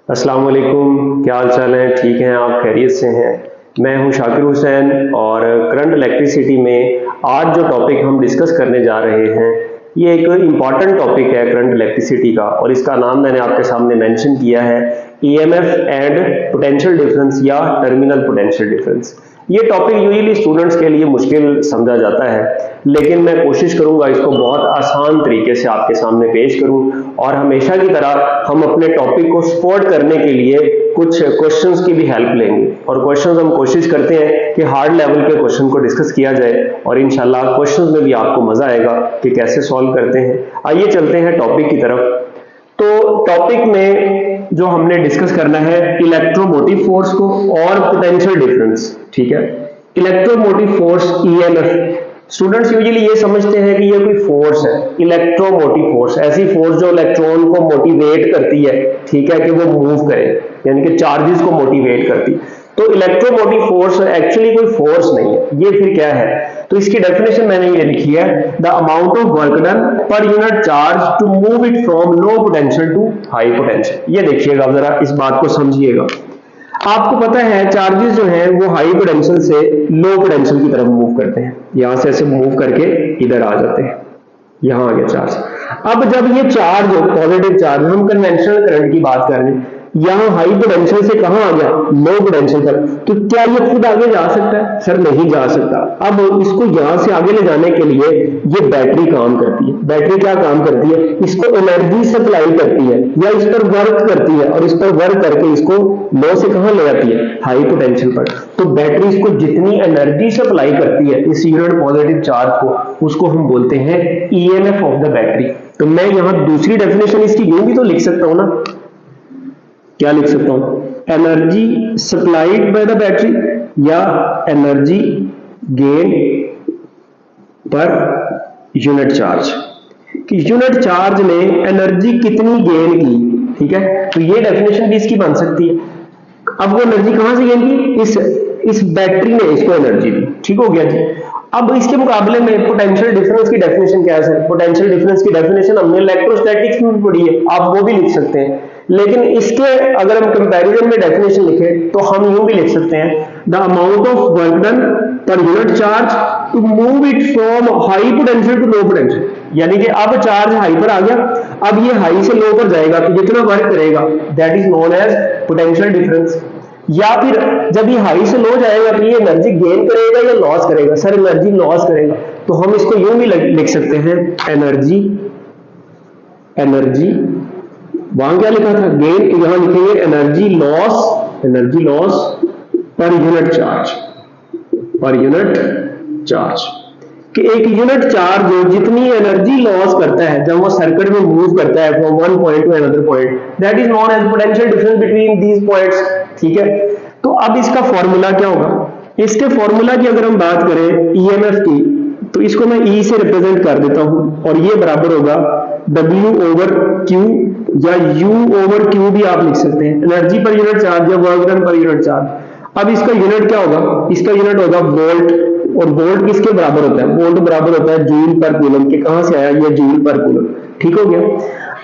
अस्सलाम वालेकुम, क्या हाल चाल है? ठीक हैं आप? खैरियत से हैं? मैं हूं शाकिर हुसैन और करंट इलेक्ट्रिसिटी में आज जो टॉपिक हम डिस्कस करने जा रहे हैं ये एक इम्पॉर्टेंट टॉपिक है करंट इलेक्ट्रिसिटी का, और इसका नाम मैंने आपके सामने मेंशन किया है ईएमएफ एंड पोटेंशियल डिफरेंस या टर्मिनल पोटेंशियल डिफरेंस। ये टॉपिक यूजुअली स्टूडेंट्स के लिए मुश्किल समझा जाता है, लेकिन मैं कोशिश करूंगा इसको बहुत आसान तरीके से आपके सामने पेश करूं, और हमेशा की तरह हम अपने टॉपिक को सपोर्ट करने के लिए कुछ क्वेश्चंस की भी हेल्प लेंगे। और क्वेश्चंस हम कोशिश करते हैं कि हार्ड लेवल के क्वेश्चन को डिस्कस किया जाए, और इंशाल्लाह क्वेश्चंस में भी आपको मजा आएगा कि कैसे सॉल्व करते हैं। आइए चलते हैं टॉपिक की तरफ। तो टॉपिक में जो हमने डिस्कस करना है इलेक्ट्रोमोटिव फोर्स को और पोटेंशियल डिफरेंस। ठीक है, electromotive force EMF. Students usually ये समझते हैं कि ये कोई फोर्स है, इलेक्ट्रोमोटिव फोर्स, ऐसी फोर्स जो इलेक्ट्रॉन को मोटिवेट करती है, ठीक है, कि वो मूव करे, यानी कि चार्जेस को मोटिवेट करती है। तो इलेक्ट्रोमोटिव फोर्स एक्चुअली कोई फोर्स नहीं है, ये फिर क्या है? तो इसकी डेफिनेशन मैंने ये लिखी है, the amount of work done per unit charge to move it from low potential to high potential. ये देखिएगा जरा, इस बात को समझिएगा। आपको पता है चार्जेस जो हैं वो हाई पोटेंशियल से लो पोटेंशियल की तरफ मूव करते हैं, यहां से ऐसे मूव करके इधर आ जाते हैं, यहां आ गया चार्ज। अब जब ये चार्ज हो, पॉजिटिव चार्ज, हम कन्वेंशनल करंट की बात कर रहे हैं, यहां हाई पोटेंशियल से कहां आ गया? लो पोटेंशियल पर। तो क्या ये खुद आगे जा सकता है? सर नहीं जा सकता। अब इसको यहां से आगे ले जाने के लिए ये बैटरी काम करती है। बैटरी क्या काम करती है? इसको एनर्जी सप्लाई करती है या इस पर वर्क करती है, और इस पर वर्क करके इसको लो से कहां ले जाती है? हाई पोटेंशियल पर। तो बैटरी इसको जितनी एनर्जी सप्लाई करती है इस यूनिट पॉजिटिव चार्ज को, उसको हम बोलते हैं ईएमएफ ऑफ द बैटरी। तो मैं यहां दूसरी डेफिनेशन इसकी यूं भी तो लिख सकता हूं ना, क्या लिख सकता हूं? Energy supplied by the battery या energy gain per unit charge, कि यूनिट चार्ज ने एनर्जी कितनी गेन की। ठीक है, तो ये डेफिनेशन भी इसकी बन सकती है। अब वो एनर्जी कहां से गेन की? इस बैटरी ने इसको एनर्जी दी। ठीक हो गया जी। अब इसके मुकाबले में पोटेंशियल डिफरेंस की डेफिनेशन क्या है सर? पोटेंशियल डिफरेंस की डेफिनेशन हमने इलेक्ट्रोस्टैटिक्स में पढ़ी है, आप वो भी लिख सकते हैं, लेकिन इसके अगर हम कंपैरिजन में डेफिनेशन लिखें तो हम यूं भी लिख सकते हैं, the amount of work done per unit charge to move it from high potential to low potential. यानी कि अब चार्ज हाई पर आ गया, अब ये हाई से लो पर जाएगा तो जितना वर्क करेगा that is known as potential difference. या फिर जब ये हाई से लो जाएगा तो ये एनर्जी गेन करेगा या लॉस करेगा? सर एनर्जी लॉस करेगा। तो हम इसको यूं भी लिख सकते हैं, एनर्जी वहां क्या लिखा था? गेन, तो यहां लिखेंगे energy loss per unit charge, कि एक यूनिट चार्ज जो जितनी एनर्जी लॉस करता है जब वो सर्किट में मूव करता है from one point to another point, that is known as potential difference between these points. ठीक है, तो अब इसका फॉर्मूला क्या होगा? इसके फॉर्मूला की अगर हम बात करें ईएमएफ की, तो इसको मैं ई से रिप्रेजेंट कर देता हूं, और ये बराबर होगा W ओवर Q या U ओवर Q भी आप लिख सकते हैं, एनर्जी पर यूनिट चार्ज या work done per unit charge. अब इसका यूनिट क्या होगा? इसका यूनिट होगा वोल्ट, और वोल्ट किसके बराबर होता है? वोल्ट बराबर होता है जूल पर कूलम के। कहां से आया? ये जूल पर कूलम। ठीक हो गया।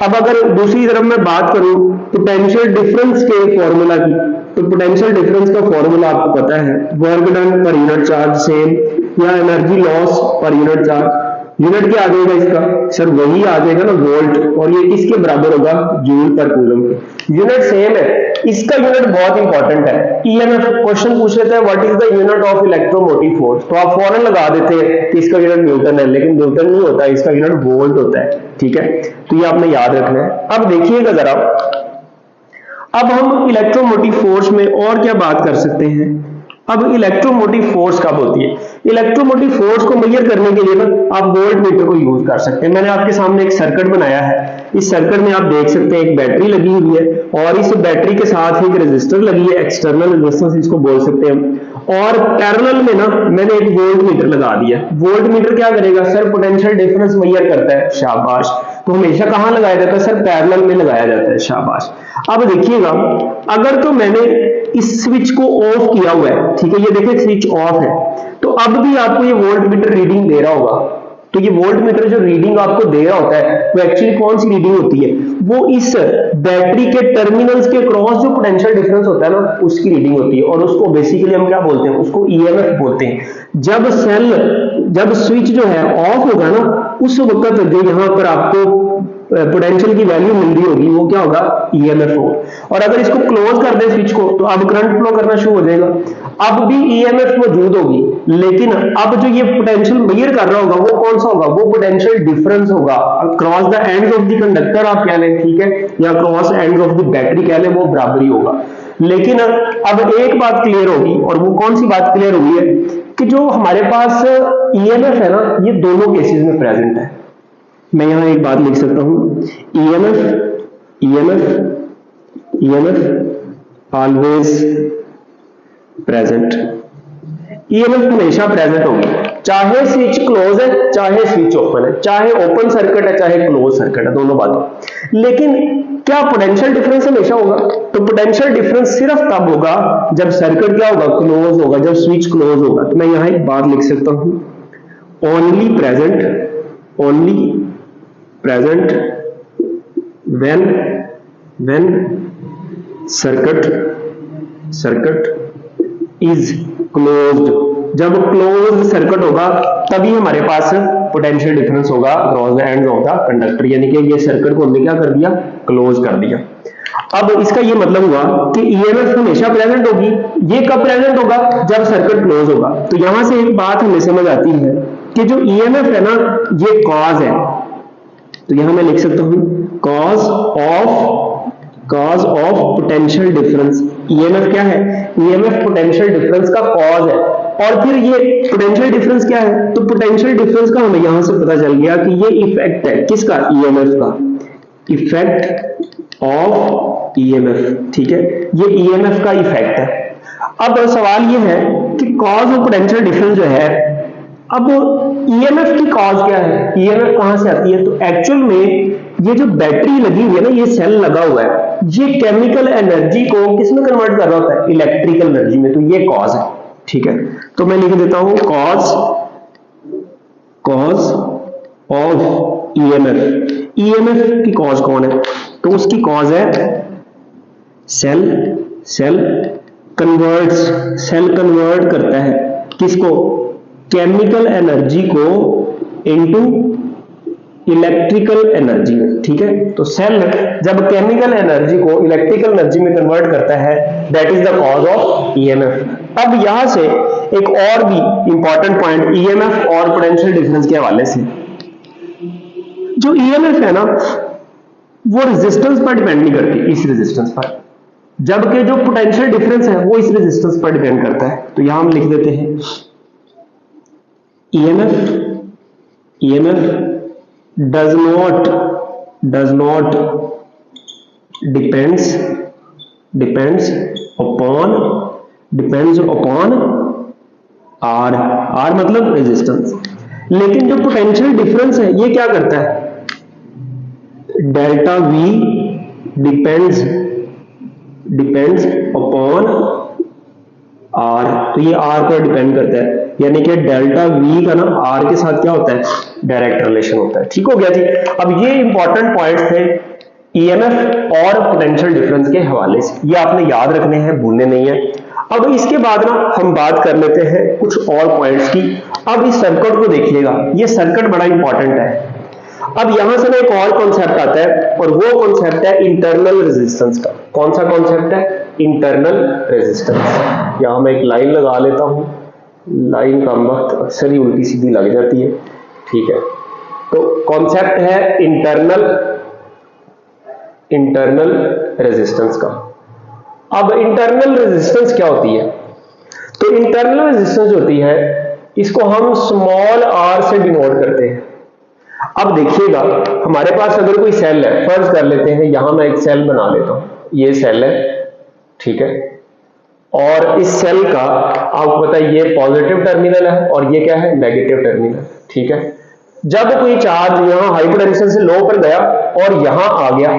अब अगर दूसरी तरफ मैं बात करूं पोटेंशियल डिफरेंस के फॉर्मूला की, तो पोटेंशियल डिफरेंस का फॉर्मूला आपको पता है, work done per unit charge same, या energy loss per unit charge. Unit क्या आ जाएगा इसका? सर वही आ जाएगा ना, वोल्ट, और ये किसके बराबर होगा? जूल पर कूलम के। यूनिट सेम है, इसका यूनिट बहुत इंपॉर्टेंट है। ईएमएफ क्वेश्चन पूछ लेते हैं what is the unit of electromotive force, तो आप फौरन लगा देते हैं कि इसका यूनिट न्यूटन है, लेकिन न्यूटन नहीं होता, इसका यूनिट वोल्ट होता है। ठीक है, तो ये आपने याद रखना है। अब देखिएगा जरा, अब हम इलेक्ट्रोमोटिव फोर्स में और क्या बात कर सकते हैं? अब इलेक्ट्रोमोटिव फोर्स कब होती है? इलेक्ट्रोमोटिव फोर्स को मेजर करने के लिए ना आप वोल्ट मीटर को यूज कर सकते हैं। मैंने आपके सामने एक सर्किट बनाया है, इस सर्किट में आप देख सकते हैं एक बैटरी लगी हुई है, और इस बैटरी के साथ एक रेजिस्टर लगी है, एक्सटर्नल रेजिस्टेंस इसको बोल सकते हैं, और पैरेलल में ना मैंने एक वोल्ट मीटर लगा दिया। वोल्ट मीटर क्या करेगा? सर पोटेंशियल डिफरेंस मेजर करता है। शाबाश। तो हमेशा कहां लगाया जाता है? सर पैरेलल में लगाया जाता है। शाबाश। अब देखिएगा, अगर तो मैंने इस स्विच को ऑफ किया हुआ है, ठीक है, ये देखिए स्विच ऑफ है, तो अब भी आपको ये वोल्ट मीटर रीडिंग दे रहा होगा। तो ये वोल्ट मीटर जो रीडिंग आपको दे रहा होता है वो एक्चुअली कौन सी रीडिंग होती है, वो इस बैटरी के टर्मिनल्स के क्रॉस जो पोटेंशियल डिफरेंस होता है ना उसकी रीडिंग होती है, और उसको बेसिकली हम क्या बोलते हैं, उसको ईएमएफ बोलते हैं। जब स्विच जो है ऑफ होगा ना उस वक्त जो यहाँ पर आपको पोटेंशियल की वैल्यू मिल रही होगी वो क्या होगा, ईएमएफ होगा। और अगर इसको क्लोज कर दे स्विच को तो अब करंट फ्लो करना शुरू हो जाएगा, अब भी ईएमएफ मौजूद होगी, लेकिन अब जो ये पोटेंशियल मेजर कर रहा होगा वो कौन सा होगा, वो पोटेंशियल डिफरेंस होगा cross the ends of the conductor आप कह लें, ठीक है, या cross ends of the battery कह लें, वो बराबर ही होगा। लेकिन अब एक बात क्लियर होगी, और वो कौन सी बात क्लियर हुई है कि जो हमारे पास ईएमएफ है ना ये दोनों केसेस में प्रेजेंट है। मैं यहां एक बात लिख सकता हूं, ईएमएफ ऑलवेज प्रेजेंट, ईएमएफ हमेशा प्रेजेंट होगी, चाहे स्विच क्लोज है चाहे स्विच ओपन है, चाहे ओपन सर्किट है चाहे क्लोज सर्किट है, दोनों बातें। लेकिन क्या पोटेंशियल डिफरेंस हमेशा होगा, तो पोटेंशियल डिफरेंस सिर्फ तब होगा जब सर्किट क्या होगा, क्लोज होगा, जब स्विच क्लोज होगा। तो मैं यहां एक बात लिख सकता हूं, only present when circuit is closed, जब क्लोज सर्किट होगा तभी हमारे पास पोटेंशियल डिफरेंस होगा cross the ends of the conductor, यानी कि ये सर्किट को हमने क्या कर दिया, क्लोज कर दिया। अब इसका ये मतलब हुआ कि ईएमएफ हमेशा प्रेजेंट होगी, ये कब प्रेजेंट होगा, जब सर्किट क्लोज होगा। तो यहां से एक बात हमें समझ आती है कि जो ईएमएफ है ना ये कॉज है, तो यहां मैं लिख सकता हूं cause of potential difference. EMF क्या है, ईएमएफ पोटेंशियल डिफरेंस का कॉज है। और फिर ये पोटेंशियल डिफरेंस क्या है, तो पोटेंशियल डिफरेंस का हमें यहां से पता चल गया कि ये इफेक्ट है किसका, ईएमएफ का, इफेक्ट ऑफ ईएमएफ, ठीक है, ये ईएमएफ का इफेक्ट है। अब सवाल ये है कि कॉज ऑफ पोटेंशियल डिफरेंस जो है, अब ईएमएफ की कॉज क्या है, ईएमएफ कहां से आती है, तो एक्चुअल में ये जो बैटरी लगी हुई है ना, ये सेल लगा हुआ है, ये केमिकल एनर्जी को किस में कन्वर्ट कर रहा होता है, इलेक्ट्रिकल एनर्जी में, तो ये कॉज है, ठीक है। तो मैं लिख देता हूं कॉज ऑफ ईएमएफ। ईएमएफ की कॉज कौन है, तो उसकी कॉज है सेल कन्वर्ट करता है किसको, केमिकल एनर्जी को इनटू इलेक्ट्रिकल एनर्जी में, ठीक है। तो सेल जब केमिकल एनर्जी को इलेक्ट्रिकल एनर्जी में कन्वर्ट करता है, that is the cause of EMF. अब यहां से एक और भी इंपॉर्टेंट पॉइंट ईएमएफ और पोटेंशियल डिफरेंस के हवाले से, जो ईएमएफ है ना वो रेजिस्टेंस पर डिपेंड नहीं करती, इस रेजिस्टेंस पर, जबकि जो पोटेंशियल डिफरेंस है वो इस रेजिस्टेंस पर डिपेंड करता है। तो यहां हम लिख देते हैं EMF does not depends upon R मतलब रेजिस्टेंस। लेकिन जो पोटेंशियल डिफरेंस है ये क्या करता है, delta V depends upon R, तो ये R पर डिपेंड करता है, यानी कि डेल्टा V का ना R के साथ क्या होता है, डायरेक्ट रिलेशन होता है, ठीक हो गया जी। अब ये इंपॉर्टेंट पॉइंट्स थे ईएमएफ और पोटेंशियल डिफरेंस के हवाले से, ये आपने याद रखने हैं, भूलने नहीं है। अब इसके बाद ना हम बात कर लेते हैं कुछ और पॉइंट्स की। अब इस सर्किट को देखिएगा, ये सर्किट बड़ा इंपॉर्टेंट है। अब यहां से ना एक और कॉन्सेप्ट आता है, और वो कॉन्सेप्ट है इंटरनल रेजिस्टेंस का। कौन सा कॉन्सेप्ट है, इंटरनल रेजिस्टेंस। यहां मैं एक लाइन लगा लेता हूं, लाइन का वक्त अक्सर ही उल्टी सीधी लग जाती है, ठीक है। तो कॉन्सेप्ट है इंटरनल रेजिस्टेंस का। अब इंटरनल रेजिस्टेंस क्या होती है, तो इंटरनल रेजिस्टेंस होती है, इसको हम स्मॉल r से डिनोट करते हैं। अब देखिएगा हमारे पास अगर कोई सेल है, फर्ज कर लेते हैं यहां मैं एक सेल बना लेता हूं, ये सेल है, ठीक है, और इस सेल का आपको पता है ये पॉजिटिव टर्मिनल है और ये क्या है, नेगेटिव टर्मिनल, ठीक है। जब कोई चार्ज यहां हाई पोटेंशियल से लो पर गया और यहां आ गया,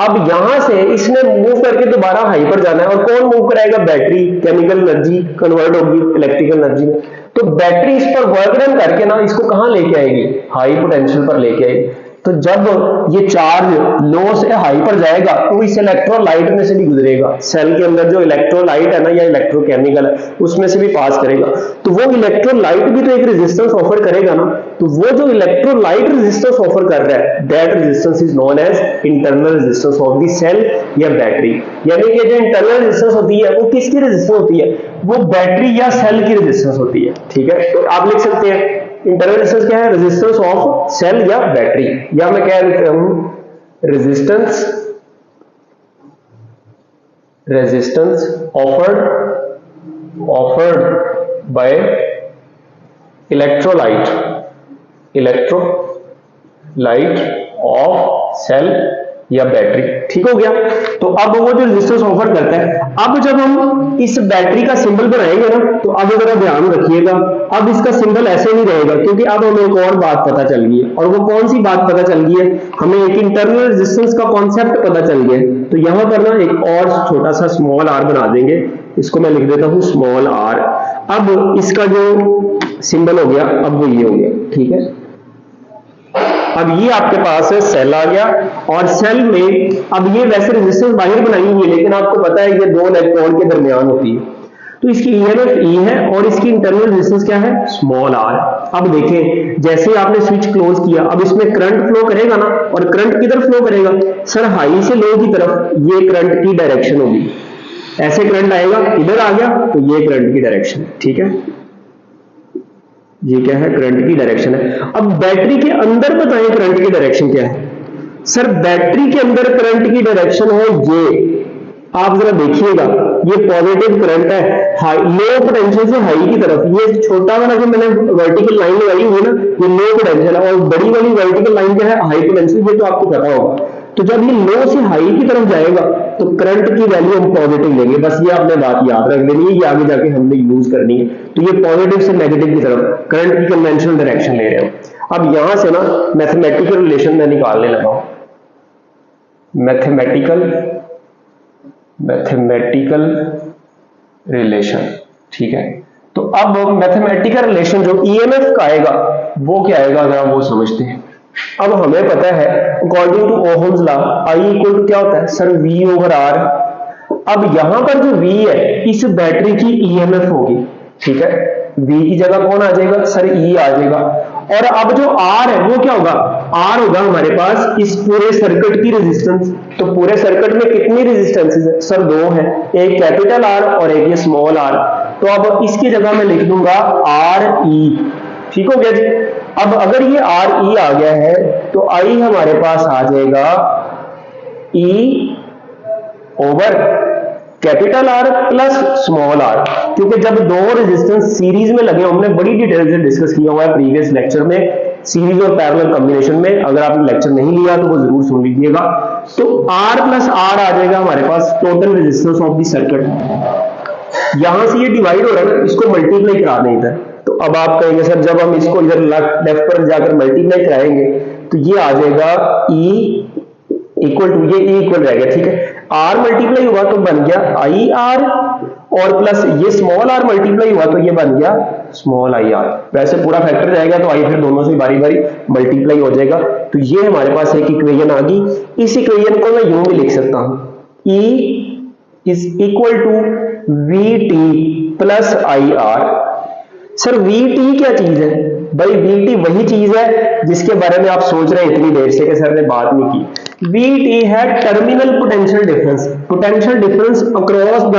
अब यहां से इसने मूव करके दोबारा हाई पर जाना है, और कौन मूव कराएगा, बैटरी, केमिकल एनर्जी कन्वर्ट होगी इलेक्ट्रिकल एनर्जी में। तो बैटरी इस पर वर्क डन करके ना इसको कहां लेके आएगी, हाई पोटेंशियल पर लेके आएगी। तो जब ये चार्ज लो से हाई पर जाएगा तो इस इलेक्ट्रोलाइट में से भी गुजरेगा, सेल के अंदर जो इलेक्ट्रोलाइट है ना या इलेक्ट्रोकेमिकल है उसमें से भी पास करेगा। तो वो इलेक्ट्रोलाइट भी तो एक रेजिस्टेंस ऑफर करेगा ना, तो वो जो इलेक्ट्रोलाइट रेजिस्टेंस ऑफर कर रहा है that resistance is known as internal resistance of the cell या बैटरी। यानी कि जो इंटरनल रेजिस्टेंस होती है वो किसकी रेजिस्टेंस होती है, वो बैटरी या सेल की रेजिस्टेंस होती है। ठीक है, तो आप लिख सकते हैं इंटरनल रेजिस्टेंस क्या है, रेजिस्टेंस ऑफ सेल या बैटरी, या मैं कह देता हूं resistance offered by electrolyte of cell या बैटरी। ठीक हो गया। तो अब वो जो रेजिस्टेंस ऑफर करता है, अब जब हम इस बैटरी का सिंबल बनाएंगे ना तो अब जरा ध्यान रखिएगा, अब इसका सिंबल ऐसे नहीं रहेगा क्योंकि अब हमें एक और बात पता चल गई है। और वो कौन सी बात पता चल गई है, हमें एक इंटरनल रेजिस्टेंस का कॉन्सेप्ट पता चल गया है। तो यहां पर ना एक और छोटा सा स्मॉल आर बना देंगे, इसको मैं लिख देता हूं स्मॉल आर। अब इसका जो सिंबल हो गया अब वो ये हो गया। ठीक है, अब ये आपके पास है सेल आ गया, और सेल में अब ये वैसे रेजिस्टेंस बाहर बनाई हुई है लेकिन आपको पता है ये दो इलेक्ट्रॉन के दरमियान होती है, तो इसकी EMF E है और इसकी इंटरनल रेजिस्टेंस क्या है, स्मॉल r। अब देखें जैसे आपने स्विच क्लोज किया अब इसमें करंट फ्लो करेगा ना, और करंट किधर फ्लो करेगा सर, हाई से लो की तरफ। ये करंट की डायरेक्शन होगी, ऐसे करंट आएगा, इधर आ गया तो ये करंट की डायरेक्शन। ठीक है, ये क्या है, करंट की डायरेक्शन है। अब बैटरी के अंदर बताएं करंट की डायरेक्शन क्या है सर, बैटरी के अंदर करंट की डायरेक्शन है ये, आप जरा देखिएगा ये पॉजिटिव करंट है हाई, लो पोटेंशियल से हाई की तरफ। ये छोटा वाला जो मैंने वर्टिकल लाइन लगाई हुई है ना ये लो पोटेंशियल है, और बड़ी वाली वर्टिकल लाइन क्या है, हाई पोटेंशियल, ये तो आपको पता होगा। तो जब ये लो से हाई की तरफ जाएगा तो करंट की वैल्यू हम पॉजिटिव लेंगे, बस ये आपने बात याद रख लेनी है, ये आगे जाके हमने यूज करनी है। तो ये पॉजिटिव से नेगेटिव की तरफ करंट की कन्वेंशनल डायरेक्शन ले रहे हो। अब यहां से ना मैथमेटिकल रिलेशन में निकालने लगा हूं, मैथमेटिकल रिलेशन। ठीक है, तो अब मैथमेटिकल रिलेशन जो EMF का आएगा वो क्या आएगा जरा वो समझते हैं। अब हमें पता है according to Ohm's law I equal to क्या होता है सर, V ओवर R। अब यहां पर जो V है इस बैटरी की EMF होगी। ठीक है, V की जगह कौन आ जाएगा सर, E आ जाएगा। और अब जो R है वो क्या होगा, R होगा हमारे पास इस पूरे सर्किट की रेजिस्टेंस। तो पूरे सर्किट में कितनी रेजिस्टेंसेस है सर, दो है, एक कैपिटल R और एक ये स्मॉल r। तो अब इसकी जगह मैं लिख दूंगा RE। ठीक हो गया जी। अब अगर ये RE आ गया है तो I हमारे पास आ जाएगा E over capital R plus small r, क्योंकि जब दो रेजिस्टेंस सीरीज में लगे, हमने बड़ी डिटेल से डिस्कस किया हुआ है प्रीवियस लेक्चर में सीरीज और पैरेलल कॉम्बिनेशन में, अगर आपने लेक्चर नहीं लिया तो वो जरूर सुन लीजिएगा। तो R प्लस R आ जाएगा हमारे पास total resistance of the circuit. यहां से ये डिवाइड हो रहा है ना, इसको मल्टीप्लाई करा दें इधर। तो अब आप कहेंगे सर जब हम इसको इधर लेफ्ट पर जाकर मल्टीप्लाई कराएंगे तो ये आ जाएगा E इक्वल टू, ये E इक्वल रहेगा। ठीक है, R मल्टीप्लाई हुआ तो बन गया IR, और प्लस ये स्मॉल r मल्टीप्लाई हुआ तो ये बन गया स्मॉल IR। वैसे पूरा फैक्टर जाएगा तो I फिर दोनों से बारी बारी मल्टीप्लाई हो जाएगा। तो ये हमारे पास एक इक्वेशन आ गई। इस इक्वेशन को मैं यूं भी लिख सकता हूं, E is equal to VT plus IR। Sir VT क्या चीज है भाई, VT वही चीज है जिसके बारे में आप सोच रहे हैं इतनी देर से कि सर ने बात नहीं की। VT है terminal potential difference, potential difference across the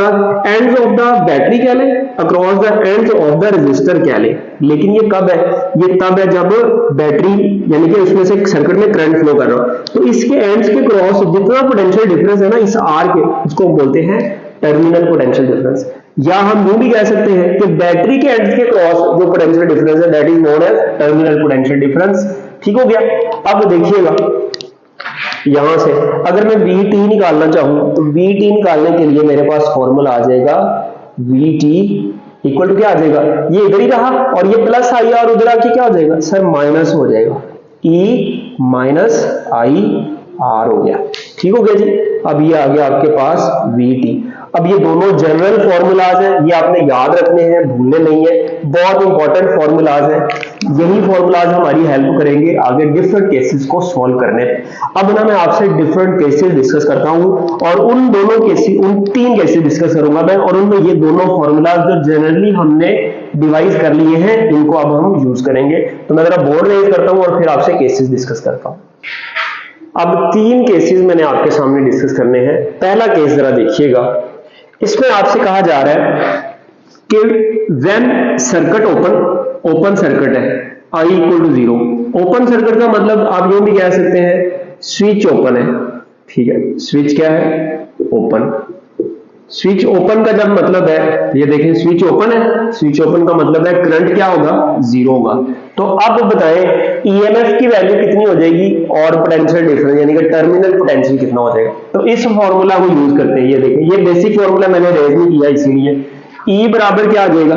ends of the battery कह लें, across the ends of the resistor कह लें। लेकिन ये कब है, ये तब है जब बैटरी यानी कि उसमें से सर्किट में करंट फ्लो कर रहा हो। तो इसके एंड्स के क्रॉस जितना पोटेंशियल डिफरेंस है ना इस R के, उसको बोलते हैं टर्मिनल पोटेंशियल डिफरेंस। या हम यूं भी कह सकते हैं कि बैटरी के एंड्स के क्रॉस जो पोटेंशियल डिफरेंस है that is known as terminal potential difference. ठीक हो गया। अब देखिएगा यहां से अगर मैं VT निकालना चाहूं तो VT निकालने के लिए मेरे पास फॉर्मूला आ जाएगा VT इक्वल टू क्या आ जाएगा, ये इधर ही रहा और ये प्लस IR उधर आके क्या हो जाएगा सर, माइनस हो जाएगा, E माइनस IR हो गया। ठीक हो गया जी। अब ये आ गया आपके पास VT। अब ये दोनों जनरल फॉर्मूलाज हैं, ये आपने याद रखने हैं, भूलने नहीं है, बहुत इंपॉर्टेंट फॉर्मूलाज हैं। यही फॉर्मूलाज हमारी हेल्प करेंगे आगे डिफरेंट केसेस को सॉल्व करने में। अब ना मैं आपसे डिफरेंट केसेस डिस्कस करता हूं और उन दोनों केसेस, उन 3 केसेस डिस्कस करूंगा मैं, और उनमें ये दोनों फॉर्मूलाज जो जनरली हमने डिवाइस कर लिए हैं इनको अब हम यूज करेंगे। तो मैं जरा बोर्ड रेज करता हूं और फिर आपसे केसेस डिस्कस करता हूं। अब 3 केसेस मैंने आपके सामने डिस्कस करने हैं। पहला केस जरा देखिएगा, इसमें आपसे कहा जा रहा है कि व्हेन सर्किट ओपन सर्किट है, I equal to 0। Open circuit का मतलब आप यूं भी कह सकते हैं स्विच ओपन है, ठीक है, स्विच क्या है, ओपन। स्विच ओपन का जब मतलब है, ये देखें स्विच ओपन है, स्विच ओपन का मतलब है करंट क्या होगा, 0 होगा। तो अब बताएं EMF की वैल्यू कितनी हो जाएगी और पोटेंशियल डिफरेंस यानी कि टर्मिनल पोटेंशियल कितना हो जाएगा। तो इस फॉर्मूला को यूज करते हैं। ये देखें, ये बेसिक फॉर्मूला मैंने रेज नहीं किया इसीलिए। E बराबर क्या आ जाएगा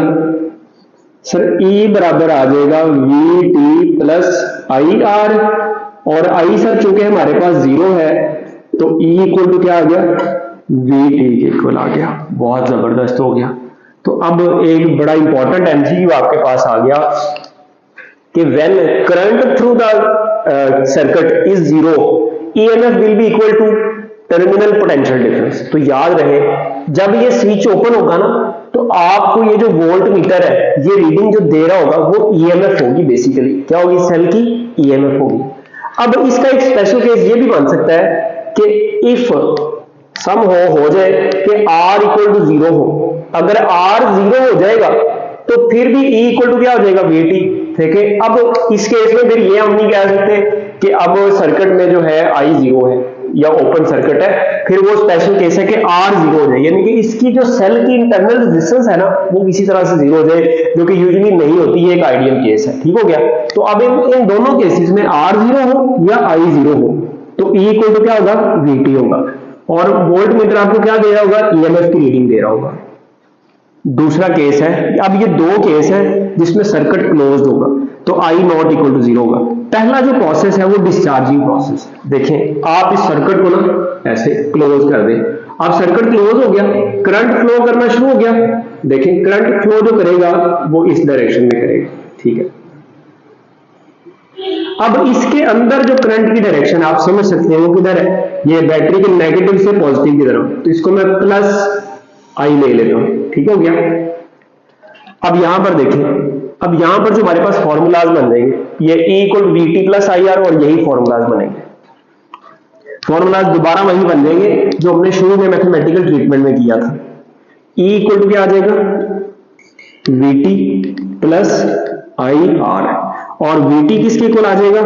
सर, E बराबर आ जाएगा VT प्लस IR, और I सर चूंकि हमारे पास 0 है तो E इक्वल टू क्या आ गया, VT के इक्वल आ गया। बहुत जबरदस्त हो गया। तो अब एक बड़ा इंपॉर्टेंट MCQ आपके पास आ गया कि when current through the circuit is 0 EMF will be equal to terminal potential difference. तो याद रहे जब ये स्विच ओपन होगा ना तो आपको ये जो वोल्ट मीटर है ये रीडिंग जो दे रहा होगा वो EMF होगी, बेसिकली क्या होगी, सेल की EMF होगी। अब इसका एक स्पेशल केस ये भी बन सकता है कि इफ सम हो जाए कि R इक्वल टू 0 हो। अगर R 0 हो जाएगा तो फिर भी E इक्वल टू क्या हो जाएगा, VT। ठीक है, अब इस केस में फिर ये हम नहीं कह सकते कि अब सर्किट में जो है I 0 है या ओपन सर्किट है, फिर वो स्पेशल केस है कि R 0 हो जाए, यानी कि इसकी जो सेल की इंटरनल रेजिस्टेंस है ना वो किसी तरह से 0 हो जाए, जो कि यूजुअली नहीं होती, ये एक आइडियल केस है। ठीक हो गया। तो अब इन दोनों केसेस में R 0 हो या I 0 हो तो E इक्वल टू क्या होगा, VT होगा, और वोल्ट मीटर आपको क्या दे रहा होगा, EMF की रीडिंग दे रहा होगा। दूसरा केस है, अब ये 2 केस है जिसमें सर्किट क्लोज्ड होगा तो I नॉट इक्वल टू 0 होगा। पहला जो प्रोसेस है वो डिस्चार्जिंग प्रोसेस। देखें आप इस सर्किट को ना ऐसे क्लोज कर दें, अब सर्किट क्लोज हो गया, करंट फ्लो करना शुरू हो गया। देखें करंट फ्लो जो करेगा वो इस डायरेक्शन में करेगा, ठीक है। अब इसके अंदर जो करंट की डायरेक्शन आप समझ सकते हैं वो किधर है, ये बैटरी के नेगेटिव से पॉजिटिव की तरफ, तो इसको मैं प्लस I ले लेता हूं, ठीक हो गया। अब यहां पर देखें, अब यहां पर जो हमारे पास फॉर्मूलाज बन जाएंगे, ये E equal to VT plus IR, और यही फॉर्मूलाज बनेंगे। फॉर्मूलाज दोबारा वही बन जाएंगे जो हमने शुरू में मैथमेटिकल ट्रीटमेंट में किया था। E इक्वल टू क्या आ जाएगा, VT प्लस IR, और VT किसके इक्वल आ जाएगा,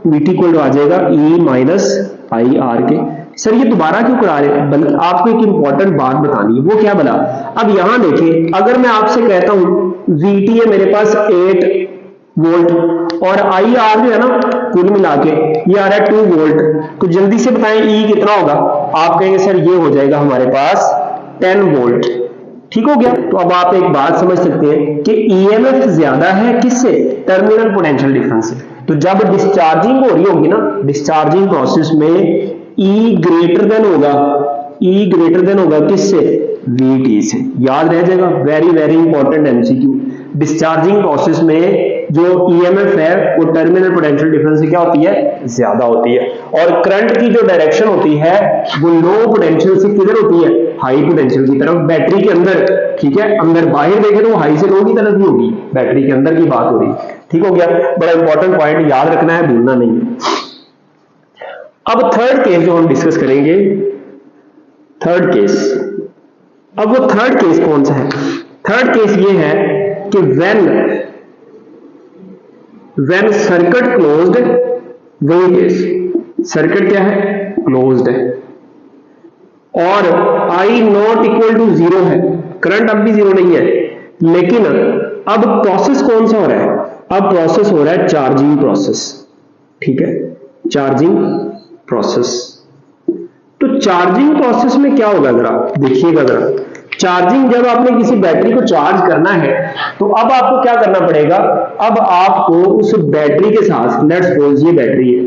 VT इक्वल टू आ जाएगा E माइनस IR के। सर ये दोबारा क्यों करा रहे हैं, बल्कि आपको एक इंपॉर्टेंट बात बतानी है, वो क्या बना। अब यहां देखिए, अगर मैं आपसे कहता हूं VT है मेरे पास 8 वोल्ट और IR जो है ना कुल मिला के ये आ रहा है 2 वोल्ट, तो जल्दी से बताएं E कितना होगा। आप कहेंगे सर ये हो जाएगा हमारे पास 10 वोल्ट। ठीक हो गया। तो अब आप एक बात समझ सकते हैं कि EMF ज्यादा है किससे, टर्मिनल पोटेंशियल डिफरेंस से। तो जब डिस्चार्जिंग हो रही होगी ना, डिस्चार्जिंग प्रोसेस में E ग्रेटर देन होगा, E ग्रेटर देन होगा किससे, VT से। याद रह जाएगा, very very important MCQ। Discharging process में जो EMF है वो टर्मिनल पोटेंशियल डिफरेंस से क्या होती है, ज्यादा होती है, और करंट की जो डायरेक्शन होती है वो लो पोटेंशियल से किधर होती है, हाई पोटेंशियल की तरफ, बैटरी के अंदर। ठीक है, अंदर बाहर देखें तो हाई से लो की तरफ ही होगी, बैटरी के अंदर की बात हो रही है। ठीक हो गया, बड़ा इंपॉर्टेंट पॉइंट याद रखना है, भूलना नहीं है। अब थर्ड केस जो हम डिस्कस करेंगे, थर्ड केस, अब वो थर्ड केस कौन सा है, थर्ड केस ये है कि व्हेन सर्किट क्लोज्ड, वही केस, सर्किट क्या है, क्लोज्ड है, और I नॉट इक्वल टू 0 है, करंट अब भी 0 नहीं है, लेकिन अब प्रोसेस कौन सा हो रहा है, अब प्रोसेस हो रहा है चार्जिंग प्रोसेस। ठीक है, चार्जिंग प्रोसेस। तो चार्जिंग प्रोसेस में क्या होगा जरा देखिएगा जरा, चार्जिंग जब आपने किसी बैटरी को चार्ज करना है तो अब आपको क्या करना पड़ेगा, अब आपको उस बैटरी के साथ, लेट्स सपोज ये बैटरी है,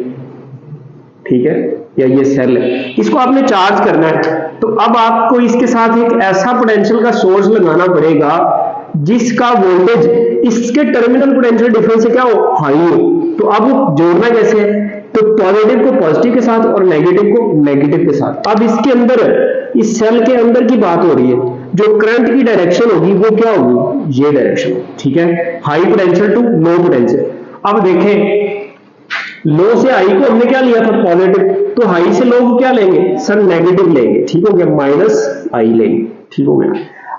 ठीक है, या ये सेल है, इसको आपने चार्ज करना है, तो अब आपको इसके साथ एक ऐसा पोटेंशियल का सोर्स लगाना पड़ेगा जिसका वोल्टेज इसके टर्मिनल पोटेंशियल डिफरेंस से क्या हो, हाई हो। तो अब जोड़ना कैसे है, तो पॉजिटिव को पॉजिटिव के साथ और नेगेटिव को नेगेटिव के साथ। अब इसके अंदर, इस सेल के अंदर की बात हो रही है, जो करंट की डायरेक्शन होगी वो क्या होगी, ये डायरेक्शन, ठीक है, high potential to low potential. अब देखें, लो से हाई को हमने क्या लिया था, पॉजिटिव, तो हाई से लो को क्या लेंगे सर, नेगेटिव लेंगे, ठीक हो गया, माइनस आई लेंगे, ठीक हो गया।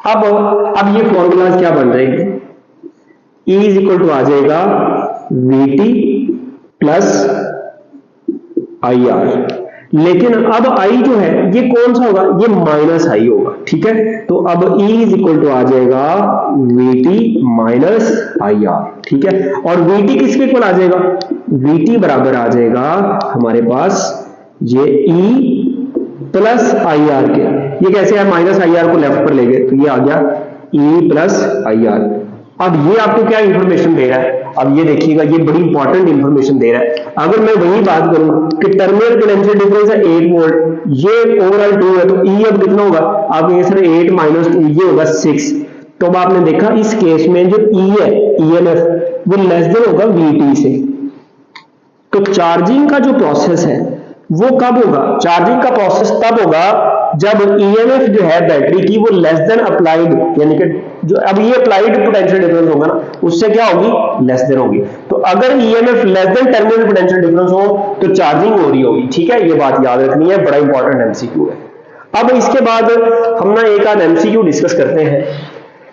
अब ये फॉर्मूला क्या बन जाएंगे, E इज इक्वल टू आ जाएगा VT प्लस IR, लेकिन अब I जो है ये कौन सा होगा, ये माइनस आई होगा, ठीक है। तो अब E इज इक्वल टू आ जाएगा VT माइनस IR, ठीक है। और VT किसके इक्वल आ जाएगा, VT बराबर आ जाएगा हमारे पास ये E प्लस IR के, ये कैसे है, माइनस IR को लेफ्ट पर ले गए तो ये आ गया E प्लस IR। अब ये आपको क्या इंफॉर्मेशन दे रहा है, अब ये देखिएगा, ये बड़ी इंपॉर्टेंट इंफॉर्मेशन दे रहा है। अगर मैं वही बात करूं कि टर्मिनल पोटेंशियल डिफरेंस है 8 वोल्ट, ये ओवरऑल 2 है, तो E अब कितना होगा, अब ये सर 8 माइनस 2 ये होगा 6। तो अब आपने देखा इस केस में जो E है, EMF वो लेस देन होगा VT से। तो चार्जिंग का जो प्रोसेस है वो कब होगा, चार्जिंग का प्रोसेस तब होगा जब EMF जो है बैटरी की वो लेस देन अप्लाइड, यानी कि जो अब ये अप्लाइड पोटेंशियल डिफरेंस होगा ना, उससे क्या होगी, लेस देन होगी। तो अगर EMF less than terminal potential difference हो तो चार्जिंग हो रही होगी, ठीक है, ये बात याद रखनी है, बड़ा इंपॉर्टेंट MCQ है। अब इसके बाद हम ना एक आध MCQ डिस्कस करते हैं।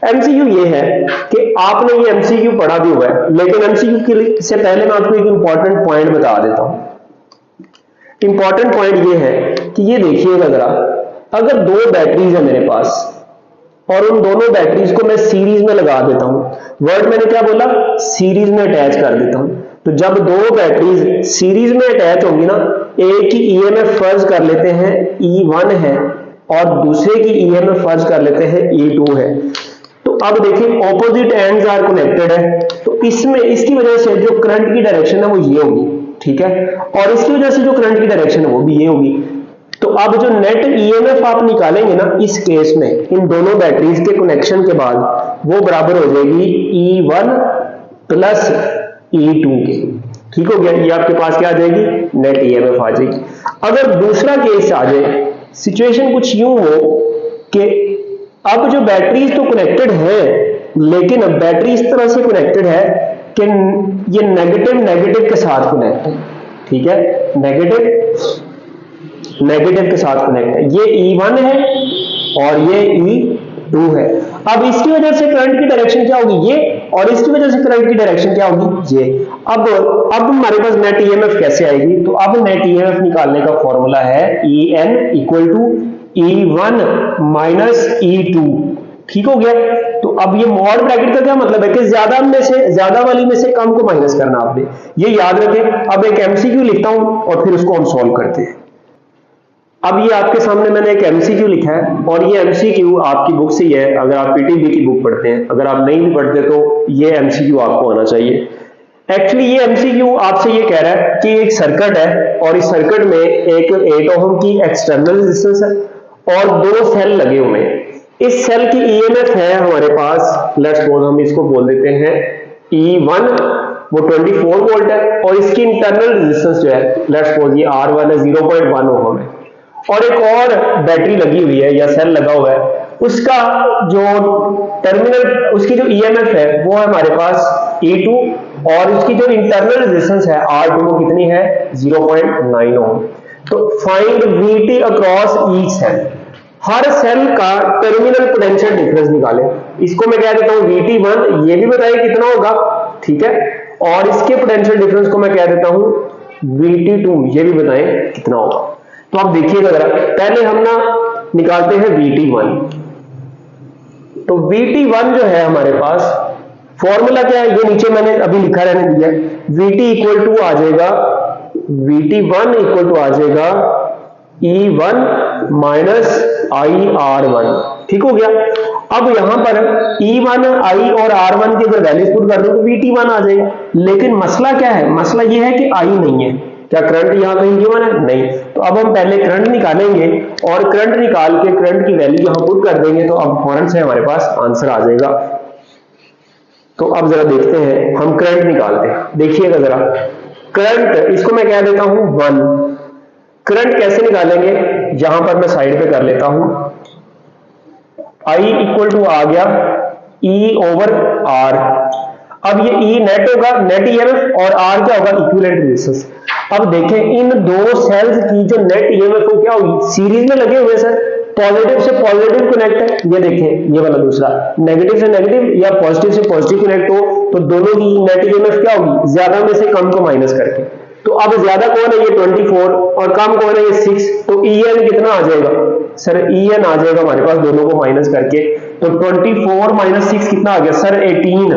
MCQ ये है कि आपने ये MCQ पढ़ा भी हुआ है, लेकिन MCQ से पहले मैं आपको एक इंपॉर्टेंट पॉइंट बता देता हूं। इंपॉर्टेंट पॉइंट ये है कि ये देखिएगा जरा, अगर दो बैटरीज है मेरे पास और उन दोनों बैटरीज को मैं सीरीज में लगा देता हूं, वर्ड मैंने क्या बोला, सीरीज में अटैच कर देता हूं, तो जब दो बैटरीज सीरीज में अटैच होंगी ना, एक की EMF फर्ज कर लेते हैं E1 है और दूसरे की EMF फर्ज कर लेते हैं E2 है। तो अब देखिए ऑपोजिट एंड्स आर कनेक्टेड है, तो इसमें इसकी वजह से जो करंट की डायरेक्शन है वो ये होगी, ठीक है, और इसकी वजह से जो करंट की डायरेक्शन है वो भी ये होगी। तो अब जो नेट EMF आप निकालेंगे ना इस केस में, इन दोनों बैटरीज के कनेक्शन के बाद, वो बराबर हो जाएगी E1 प्लस E2 के, ठीक हो गया। ये आपके पास क्या आ जाएगी, नेट EMF आ जाएगी। अगर दूसरा केस आ जाए, सिचुएशन कुछ यूं हो कि अब जो बैटरीज तो कनेक्टेड है, लेकिन अब बैटरी इस तरह से कनेक्टेड है कि ये नेगेटिव के साथ कनेक्ट है, ठीक है, नेगेटिव के साथ कनेक्ट है, ये E1 है और ये E2 है। अब इसकी वजह से करंट की डायरेक्शन क्या होगी, ये, और इसकी वजह से करंट की डायरेक्शन क्या होगी, ये। अब हमारे पास नेट EMF कैसे आएगी, तो अब नेट EMF निकालने का फॉर्मूला है EN equal to E1 minus E2, ठीक हो गया। तो अब ये मॉड ब्रैकेट का क्या मतलब है कि ज्यादा वाली में से कम को माइनस करना, आपने ये याद रखें। अब एक MCQ लिखता हूं और फिर उसको हम सॉल्व करते हैं। अब ये आपके सामने मैंने एक MCQ लिखा है और ये MCQ आपकी बुक से ही है, अगर आप PTB की बुक पढ़ते हैं, अगर आप नहीं भी पढ़ते तो ये MCQ आपको आना चाहिए। एक्चुअली ये MCQ आपसे ये कह रहा है कि एक सर्किट है और इस सर्किट में एक 8 ओम की एक्सटर्नल रेजिस्टेंस है और दो सेल लगे हुए हैं। इस सेल की EMF है हमारे पास, लेट्स सपोज हम इसको बोल देते हैं E1, वो 24 वोल्ट है, और इसकी इंटरनल रेजिस्टेंस जो है, लेट्स सपोज ये R1 है, 0.1 ओम है, और एक और बैटरी लगी हुई है या सेल लगा हुआ है, उसका जो टर्मिनल, उसकी जो EMF है वो है हमारे पास E2, और इसकी जो इंटरनल रेजिस्टेंस है R2 वो कितनी है, 0.9 ओम। तो find VT across each cell, हर सेल का टर्मिनल पोटेंशियल डिफरेंस निकालें। इसको मैं कह देता हूं VT1, ये भी बताइए कितना होगा, ठीक है, और इसके पोटेंशियल डिफरेंस को मैं कह देता हूं VT2, ये भी बताएं कितना होगा। तो आप देखिएगा जरा, पहले हम ना निकालते हैं VT1। तो VT1 जो है हमारे पास, फॉर्मूला क्या है, ये नीचे मैंने अभी लिखा रहने दिया, VT इक्वल टू आ जाएगा, VT1 इक्वल टू आ जाएगा E1 माइनस IR1, ठीक हो गया। अब यहां पर E1, I और R1 की अगर वैल्यूज पुट कर दो तो VT1 आ जाएगा, लेकिन मसला क्या है, मसला ये है कि I नहीं है, क्या करंट यहाँ कहीं गिवन है? नहीं। तो अब हम पहले करंट निकालेंगे और करंट निकाल के करंट की वैल्यू यहाँ पुट कर देंगे, तो अब फौरन से हमारे पास आंसर आ जाएगा। तो अब जरा देखते हैं, हम करंट निकालते हैं। देखिएगा जरा, करंट इसको मैं कह देता हूं 1। करंट कैसे निकालेंगे, यहां पर मैं साइड पे कर लेता हूं। I इक्वल टू आ गया E ओवर R। अब ये E नेट होगा, नेट ईएमएफ, और R क्या होगा, इक्विवेलेंट रेजिस्टेंस। अब देखें इन दो सेल्स की जो नेट ईएमएफ हो क्या होगी, सीरीज में लगे हुए सर, पॉजिटिव से पॉजिटिव कनेक्ट है। ये देखें ये वाला दूसरा, नेगेटिव से नेगेटिव या पॉजिटिव से पॉजिटिव कनेक्ट हो तो दोनों की नेट ईएमएफ क्या होगी, ज्यादा में से कम को माइनस करके। तो अब ज्यादा कौन है, ये 24, और कम कौन है, ये 6। तो EN कितना आ जाएगा सर, EN आ जाएगा हमारे पास दोनों को माइनस करके। तो 24 माइनस 6 कितना आ गया sir, 18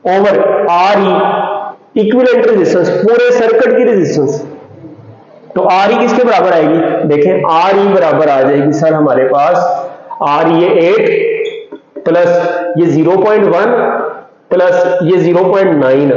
over RE equivalent resistance, पूरे सर्किट की रेजिस्टेंस। तो RE किसके बराबर आएगी, देखें RE बराबर आ जाएगी सर हमारे पास, RE 8 प्लस ये 0.1 प्लस ये 0.9।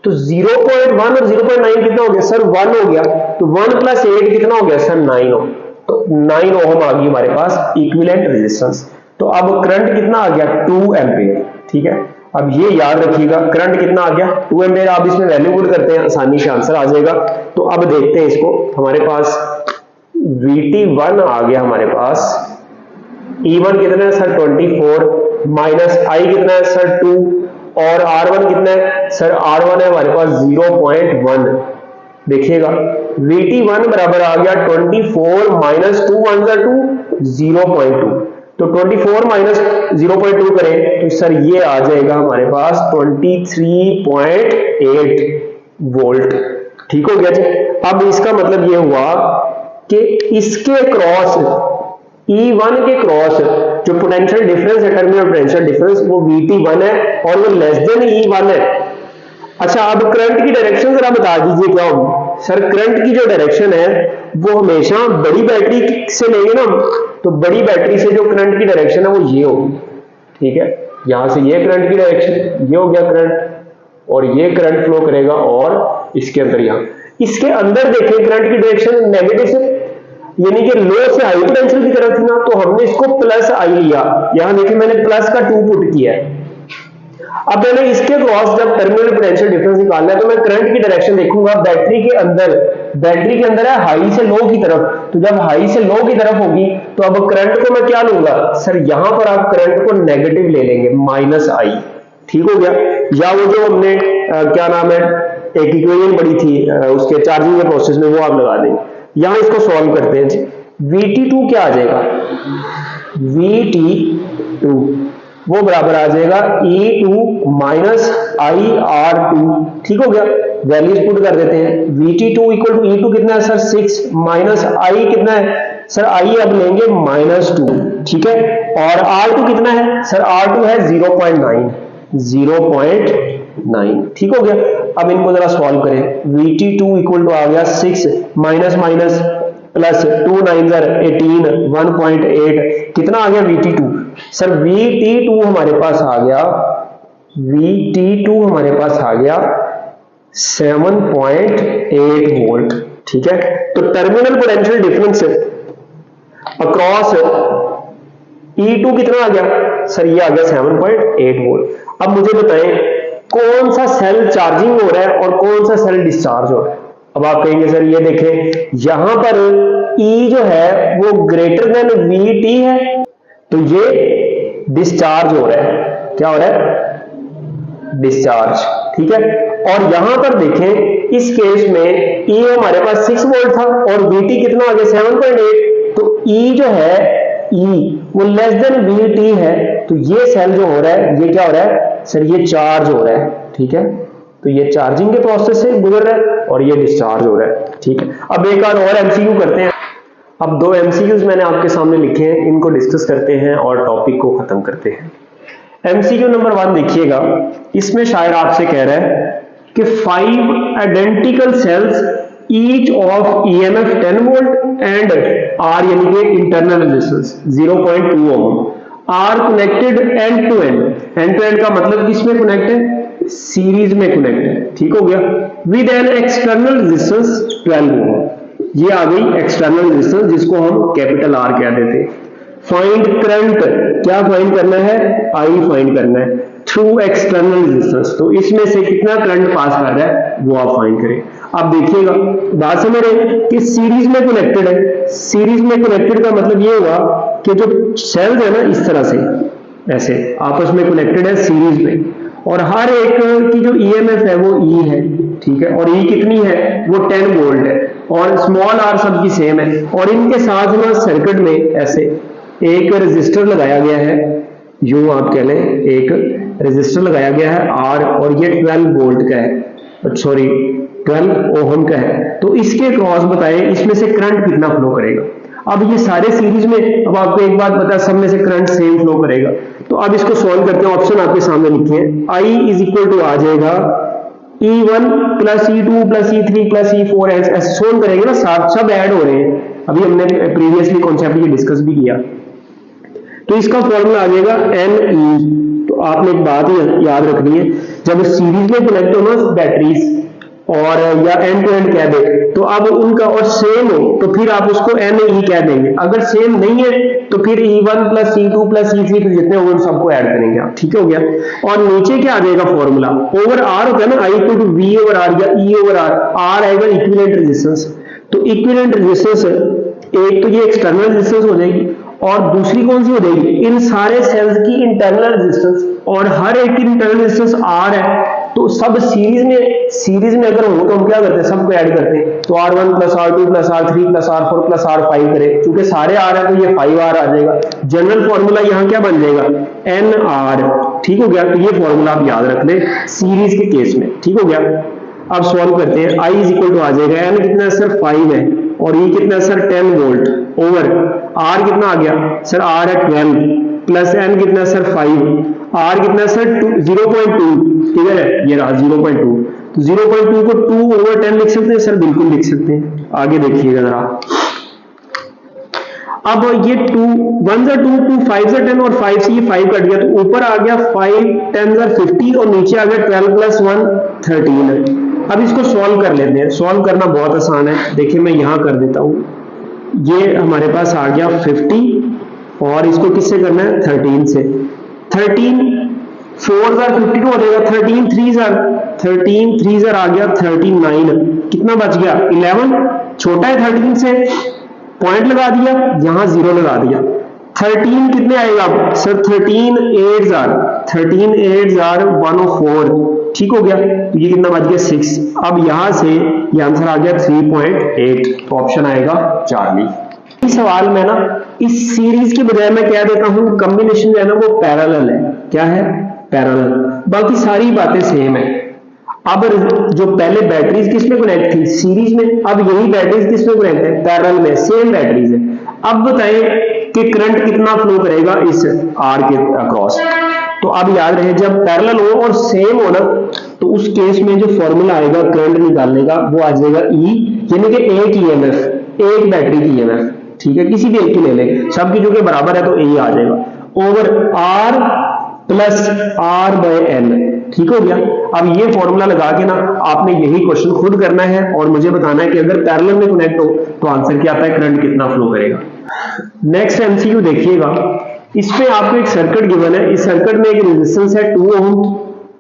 तो 0.1 और 0.9 कितना हो गया सर, 1 हो गया। तो 1 प्लस 8 कितना हो गया सर, 9 ओम। तो 9 ओम आ गई हमारे पास इक्विवेलेंट रेजिस्टेंस। तो अब करंट कितना आ गया, 2 एम्पीयर। ठीक है, अब ये याद रखिएगा, करंट कितना आ गया, 2 एम्पीयर। आप इसमें वैल्यू पुट करते हैं, आसानी से आंसर आ जाएगा। तो अब देखते हैं इसको, हमारे पास VT1 आ गया हमारे पास, E1 कितना है सर, 24 माइनस I कितना है सर, 2, और R1 कितना है सर, R1 है हमारे पास 0.1। देखिएगा VT1 बराबर आ गया 24 माइनस 2 1 जा 2, 0.2। तो 24 माइनस 0.2 करें तो सर ये आ जाएगा हमारे पास 23.8 वोल्ट। ठीक हो गया जी। अब इसका मतलब ये हुआ कि इसके क्रॉस, E1 के क्रॉस जो पोटेंशियल डिफरेंस है, टर्मिनल पोटेंशियल डिफरेंस, वो VT1 है और वो लेस देन E1 है। अच्छा, अब करंट की डायरेक्शन जरा बता दीजिए क्या होगी सर। करंट की जो डायरेक्शन है वो हमेशा बड़ी बैटरी से लेंगे ना, तो बड़ी बैटरी से जो करंट की डायरेक्शन है वो ये होगी। ठीक है, यहां से ये करंट की डायरेक्शन, ये हो गया करंट, और ये करंट फ्लो करेगा और इसके अंदर, यहां इसके अंदर देखें करंट की डायरेक्शन नेगेटिव से, यानी कि लो से हाई पोटेंशियल की तरफ थी ना, तो हमने इसको प्लस I लिया। यहां देखिए मैंने प्लस का 2 पुट किया है। अब मैंने इसके क्रॉस जब टर्मिनल पोटेंशियल डिफरेंस निकालना है तो मैं करंट की डायरेक्शन देखूंगा बैटरी के अंदर है हाई से लो की तरफ। तो जब हाई से लो की तरफ होगी तो अब करंट को मैं क्या लूंगा सर, यहां पर आप करंट को नेगेटिव ले लेंगे, -I। ठीक हो गया। या वो जो हमने क्या नाम है, एक इक्वेशन पढ़ी थी उसके चार्जिंग के प्रोसेस में, वो आप लगा देंगे। यहां इसको सॉल्व करते हैं जी। VT2 क्या आ जाएगा, VT2 वो बराबर आ जाएगा E2 माइनस IR2। ठीक हो गया, वैल्यूज पुट कर देते हैं। VT2 इक्वल टू E2 कितना है सर, 6 माइनस I कितना है सर, I अब लेंगे -2। ठीक है, और R2 कितना है सर, R2 है 0.9। ठीक हो गया। अब इनको जरा सॉल्व करें। VT2 इक्वल टू आ गया 6 माइनस माइनस प्लस 2 9 18, 1.8 कितना आ गया VT2 सर, VT2 हमारे पास आ गया, VT2 हमारे पास आ गया 7.8 वोल्ट। ठीक है, तो terminal potential difference across E2 कितना आ गया सर, ये आ गया 7.8 वोल्ट। अब मुझे बताएं कौन सा सेल चार्जिंग हो रहा है और कौन सा सेल डिस्चार्ज हो रहा है। अब आप कहेंगे सर ये देखें, यहां पर E जो है वो ग्रेटर देन VT है, तो ये डिस्चार्ज हो रहा है। क्या हो रहा है, डिस्चार्ज। ठीक है, और यहां पर देखें इस केस में E हमारे पास 6 वोल्ट था और VT कितना आ गया 7.8। तो E जो है, E वो लेस देन VT है, तो ये सेल जो हो रहा है ये क्या हो रहा है सर, ये चार्ज हो रहा है। ठीक है, तो ये चार्जिंग के प्रोसेस से गुजर रहा है और ये डिस्चार्ज हो रहा है। ठीक है, अब एक और MCQ करते हैं। अब 2 MCQs मैंने आपके सामने लिखे हैं, इनको डिस्कस करते हैं और टॉपिक को खत्म करते हैं। MCQ नंबर 1 देखिएगा, इसमें शायद आपसे कह रहा है कि 5 identical cells each of EMF 10 volt and R यानी कि internal resistance 0.2 ohm are connected end to end, end to end का मतलब किसमें कनेक्ट है, सीरीज में कनेक्ट है, ठीक हो गया, विद एन एक्सटर्नल रेजिस्टेंस 12 ओम, ये आ गई एक्सटर्नल रेजिस्टेंस जिसको हम कैपिटल आर कह देते हैं। फाइंड करंट, क्या फाइंड करना है, आई फाइंड करना है थ्रू एक्सटर्नल रेजिस्टेंस, तो इसमें से कितना करंट पास कर रहा है वो आप फाइंड करें। अब देखिएगा बात समझ रहे कि सीरीज में कनेक्टेड है, सीरीज में कनेक्टेड का मतलब ये हुआ कि जो सेल्स है ना इस तरह से ऐसे आपस में कनेक्टेड है सीरीज में, और हर एक की जो ईएमएफ है वो ई है, ठीक है, और ई कितनी है वो 10 वोल्ट है, और स्मॉल आर सबकी सेम है, और इनके साथ ना सर्किट में ऐसे एक रेजिस्टर लगाया गया है, यूं आप कह लें एक रेजिस्टर लगाया गया है आर, और ये 12 वोल्ट का है, सॉरी 12 ओहम का है, तो इसके क्रॉस बताएं इसमें से करंट कितना फ्लो करेगा। अब ये सारे सीरीज में, अब आपको एक बात पता है सब में से करंट सेम फ्लो करेगा, तो अब इसको सॉल्व करते हैं, ऑप्शन आपके सामने लिखे हैं, आई इज इक्वल टू आ जाएगा E1 plus E2 plus E3 plus E4, ऐसे सोल्व करेंगे ना, सब ऐड हो रहे हैं, अभी हमने प्रीवियसली कॉन्सेप्ट ये डिस्कस भी किया, तो इसका फॉर्मूला आ जाएगा NE। तो आपने एक बात याद रखनी है, जब सीरीज में कनेक्ट हो ना बैटरीज और या एंड टू एंड कह दे, तो अब उनका और सेम हो तो फिर आप उसको NE कह देंगे, अगर सेम नहीं है तो फिर E1 plus E2 plus E3 फिर जितने होंगे सबको ऐड करेंगे आप, ठीक हो गया। और नीचे क्या आ जाएगा फॉर्मूला, ओवर आर होता है ना, I equal to V over R या E ओवर आर, आर आएगा इक्विवेलेंट रेजिस्टेंस, तो इक्विवेलेंट रेजिस्टेंस एक तो ये एक्सटर्नल रेजिस्टेंस हो जाएगी, और दूसरी कौन सी हो जाएगी, इन सारे सेल्स की इंटरनल रेजिस्टेंस, और हर एक की इंटरनल रेजिस्टेंस आर है, तो सब सीरीज में अगर हो तो हम क्या करते हैं सबको ऐड करते हैं, तो R1 plus R2 plus R3 plus R4 plus R5 करें, क्योंकि सारे R है तो ये 5R आ जाएगा, जनरल फॉर्मूला यहाँ क्या बन जाएगा NR, ठीक हो गया। तो ये फॉर्मूला आप याद रख लें सीरीज के केस में, ठीक हो गया। अब सॉल्व करते हैं, I इज इक्वल टू आ जाएगा N कितना है सर 5 है, और E कितना है सर 10 वोल्ट ओवर R कितना आ गया सर, R है 12 प्लस N कितना है सर 5, R कितना है सर 0.2, ठीक है, ये रहा 0.2, तो 0.2 को 2 ओवर 10 लिख सकते हैं सर, बिल्कुल लिख सकते हैं। आगे देखिएगा जरा, अब ये 2 1 जा 2 2 5 जा 10 और 5 से ये 5 कट गया, तो ऊपर आ गया 5 10 जा 50 और नीचे आ गया 12 प्लस 1 13। अब इसको सॉल्व कर लेते हैं, सॉल्व करना बहुत आसान है, देखिए मैं यहां कर देता हूं, ये हमारे पास आ गया 50 और इसको किससे करना है 13 से, 13 4 जार 52 हो जाएगा, 13 3 जार आ गया 39, कितना बच गया 11, छोटा है 13 से, पॉइंट लगा दिया यहां 0 लगा दिया, 13 कितने आएगा सर 13 8 जार 104, ठीक हो गया, तो ये कितना बच गया 6। अब यहां से ये आंसर आ गया 3.8, तो ऑप्शन आएगा चार्ली। इस सवाल में ना इस सीरीज की बजाय मैं कह देता हूं कॉम्बिनेशन जो है ना वो पैरेलल है, क्या है पैरेलल, बाकी सारी बातें सेम है। अब जो पहले बैटरीज किस में कनेक्ट थी सीरीज में, अब यही बैटरीज किस में कनेक्ट है पैरेलल में, सेम बैटरीज है। अब बताएं कि करंट कितना फ्लो करेगा इस आर के अक्रॉस, तो अब याद रहे जब पैरेलल हो और सेम हो ना, तो उस केस में जो फॉर्मूला आएगा करंट निकालने का वो आ जाएगा ई, यानी कि एक ईएमएफ, एक बैटरी की ईएमएफ, ठीक है, किसी भी एक की ले लें, सबकी जो कि बराबर है तो ए आ जाएगा, over R plus R by n, ठीक हो गया। अब ये फॉर्मूला लगा के ना आपने यही क्वेश्चन खुद करना है और मुझे बताना है कि अगर पैरेलल में कनेक्ट हो तो आंसर क्या आता है, करंट कितना फ्लो करेगा। नेक्स्ट एमसीक्यू देखिएगा, इसमें आपको एक सर्किट गिवन है, इस सर्किट में एक रेजिस्टेंस है 2 ओम,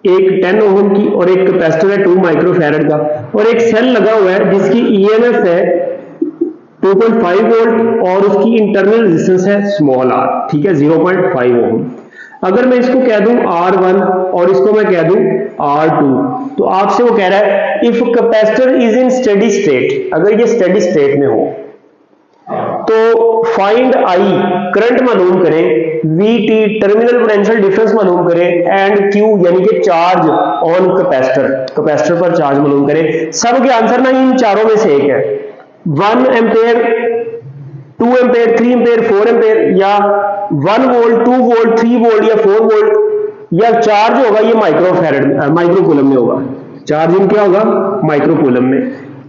एक 10 ओम की और एक कैपेसिटर है 2 माइक्रोफैरड का, और एक सेल लगा हुआ है जिसकी ईएमएफ है 2.5 वोल्ट और उसकी इंटरनल रेजिस्टेंस है स्मॉल आर, ठीक है 0.5 ओम। अगर मैं इसको कह दूं R1 और इसको मैं कह दूं R2, तो आपसे वो कह रहा है if capacitor is in steady state, अगर ये स्टेडी स्टेट में हो तो फाइंड आई, करंट मालूम करें, VT टर्मिनल पोटेंशियल डिफरेंस मालूम करें, एंड Q यानी कि चार्ज ऑन कैपेसिटर, कैपेसिटर पर चार्ज मालूम करें। सबके आंसर ना इन चारों में से एक है, 1 एम्पेयर 2 एम्पेयर 3 एम्पेयर 4 एम्पेयर, या 1 वोल्ट 2 वोल्ट 3 वोल्ट या 4 वोल्ट, या चार्ज होगा ये माइक्रोफैरड माइक्रोकूलम में होगा, चार्जिंग क्या होगा माइक्रोकूलम में।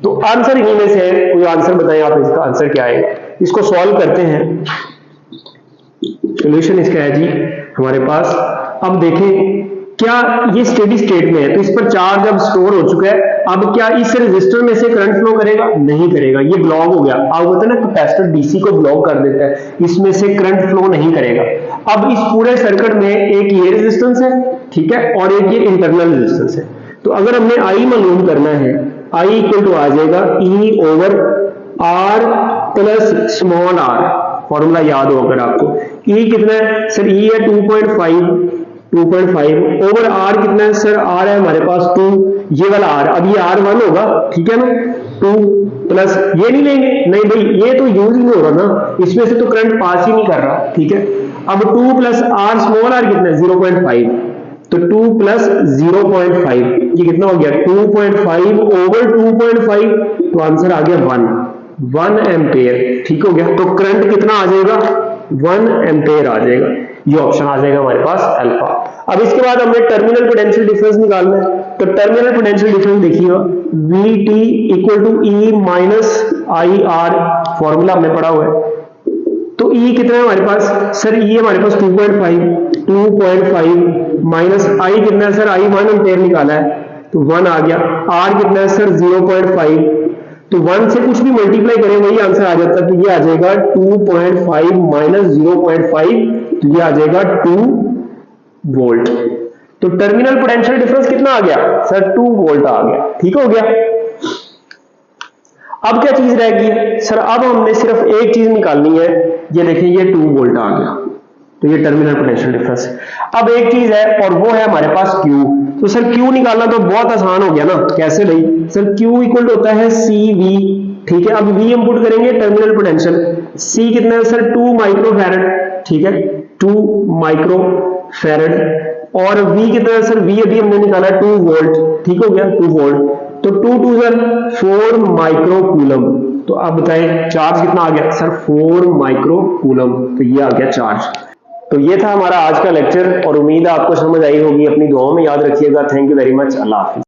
तो आंसर इन्हीं में से है, कोई आंसर बताएं आप, इसका आंसर क्या आएगा। इसको सॉल्व करते हैं, सॉल्यूशन इसका है जी हमारे पास। अब देखें क्या ये स्टेडी स्टेट में है, तो इस पर चार्ज अब स्टोर हो चुका है। अब क्या इस रेजिस्टर में से करंट फ्लो करेगा? नहीं करेगा, ये ब्लॉक हो गया। आप बोलते हैं ना कैपेसिटर डीसी को ब्लॉक कर देता है, इसमें से करंट फ्लो नहीं करेगा। अब इस पूरे सर्किट में एक ये रेजिस्टेंस है, ठीक है, और एक ये इंटरनल रेजिस्टेंस है। तो अगर हमने आई मालूम करना है, आई इक्वल टू आ जाएगा E over R plus small R. Formula याद हो अगर आपको। ई कितना है सर? ई है 2.5 ओवर आर कितना है सर? आर है हमारे पास 2, ये वाला आर, अब ये आर 1 होगा, ठीक है ना। 2 प्लस ये नहीं लेंगे, नहीं भाई ये तो यूज ही नहीं हो रहा ना, इसमें से तो करंट पास ही नहीं कर रहा, ठीक है। अब 2 प्लस आर स्मॉल आर कितना है? 0.5, तो 2 प्लस 0.5 ये कितना हो गया? 2.5 ओवर 2.5, तो आंसर आ गया 1 एम्पेयर, ठीक हो गया। तो करंट कितना आ जाएगा? 1 एम्पेयर आ जाएगा, ये ऑप्शन आ जाएगा हमारे पास अल्फा। अब इसके बाद हमने टर्मिनल पोटेंशियल डिफरेंस निकालना है। तो टर्मिनल पोटेंशियल डिफरेंस देखिएगा, VT equal to E minus I R, formula हमने पढ़ा हुआ है। तो E कितना है हमारे पास सर? E हमारे पास 2.5 माइनस आई कितना है सर? आई 1 एम्पेयर निकाला है, तो 1 आ गया। R कितना है सर? 0.5, तो 1 से कुछ भी मल्टीप्लाई करें वही आंसर आ जाता है, तो ये आ जाएगा 2.5 माइनस 0.5, तो ये आ जाएगा 2 वोल्ट। तो टर्मिनल पोटेंशियल डिफरेंस कितना आ गया सर? 2 वोल्ट आ गया, ठीक हो गया। अब क्या चीज रह गई सर? अब हमने सिर्फ एक चीज निकालनी है, ये देखें ये 2 वोल्ट आ गया, तो ये टर्मिनल पोटेंशियल डिफरेंस। अब एक चीज है और वो है हमारे पास Q। तो सर Q निकालना तो बहुत आसान हो गया ना, कैसे भाई सर? Q इक्वल होता है CV, ठीक है। अब V इंपुट करेंगे टर्मिनल पोटेंशियल, C कितना है सर? 2 माइक्रोफैरड, ठीक है, 2 माइक्रोफैरड, और V कितना है सर? V अभी हमने निकाला 2 वोल्ट, ठीक हो गया, 2 वोल्ट, तो 2 2 सर 4 माइक्रो कूलम। तो अब बताएं चार्ज कितना आ गया सर? 4 माइक्रो कूलम, तो ये आ गया चार्ज। तो ये था हमारा आज का लेक्चर और उम्मीद है आपको समझ आई होगी। अपनी दुआओं में याद रखिएगा। Thank you very much. Allah Hafiz.